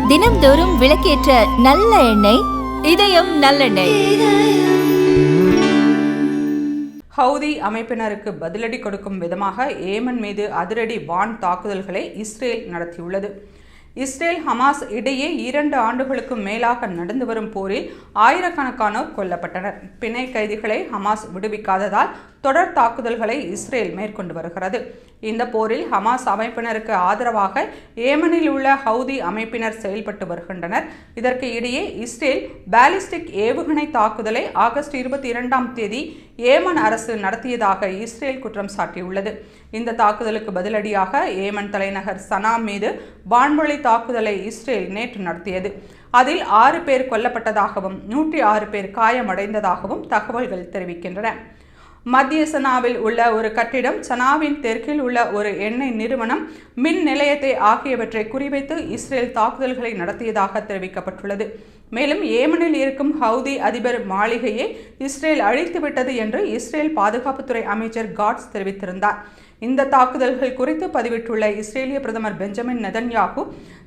தினம்தோறும் விளக்கேற்ற நல்ல எண்ணெய் இதயம் நல்லெண்ணெய். ஹவுதி அமைப்பினருக்கு பதிலடி கொடுக்கும் விதமாக ஏமன் மீது அதிரடி வான் தாக்குதல்களை இஸ்ரேல் நடத்தியுள்ளது. இஸ்ரேல் ஹமாஸ் இடையே 2 ஆண்டுகளுக்கும் மேலாக நடந்து வரும் போரில் ஆயிரக்கணக்கானோர் கொல்லப்பட்டனர். பிணை கைதிகளை ஹமாஸ் விடுவிக்காததால் தொடர் தாக்குதல்களை இஸ்ரேல் மேற்கொண்டு வருகிறது. இந்த போரில் ஹமாஸ் அமைப்பினருக்கு ஆதரவாக ஏமனில் உள்ள ஹவுதி அமைப்பினர் செயல்பட்டு வருகின்றனர். இதற்கு இடையே இஸ்ரேல் பாலிஸ்டிக் ஏவுகணை தாக்குதலை ஆகஸ்ட் 22ஆம் தேதி ஏமன் அரசு நடத்தியதாக இஸ்ரேல் குற்றம் சாட்டியுள்ளது. இந்த தாக்குதலுக்கு பதிலடியாக ஏமன் தலைநகர் சனா மீது வான்வழி தாக்குதலை இஸ்ரேல் நேற்று நடத்தியது. அதில் 6 பேர் கொல்லப்பட்டதாகவும் 106 பேர் காயமடைந்ததாகவும் தகவல்கள் தெரிவிக்கின்றன. மத்திய சனாவில் உள்ள ஒரு கட்டிடம், சனாவின் தெற்கில் உள்ள ஒரு எண்ணெய் நிறுவனம், மின் நிலையத்தை ஆகியவற்றை குறிவைத்து இஸ்ரேல் தாக்குதல்களை நடத்தியதாக தெரிவிக்கப்பட்டுள்ளது. மேலும் ஏமனில் இருக்கும் ஹவுதி அதிபர் மாளிகையை இஸ்ரேல் அழித்துவிட்டது என்று இஸ்ரேல் பாதுகாப்புத்துறை அமைச்சர் காட்ஸ் தெரிவித்திருந்தார். இந்த தாக்குதல்கள் குறித்து பதிவிட்டுள்ள இஸ்ரேலிய பிரதமர் பெஞ்சமின் நெதன்யாகு,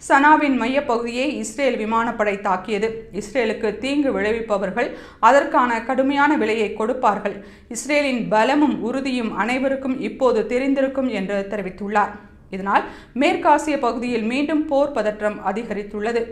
சனாவின் மையப்பகுதியை இஸ்ரேல் விமானப்படை தாக்கியது. இஸ்ரேலுக்கு தீங்கு விளைவிப்பவர்கள் அதற்கான கடுமையான விலையை கொடுப்பார்கள். இஸ்ரேலின் பலமும் உறுதியும் அனைவருக்கும் இப்போது தெரிந்திருக்கும் என்று தெரிவித்துள்ளார். இதனால் மேற்காசிய பகுதியில் மீண்டும் போர் பதற்றம் அதிகரித்துள்ளது.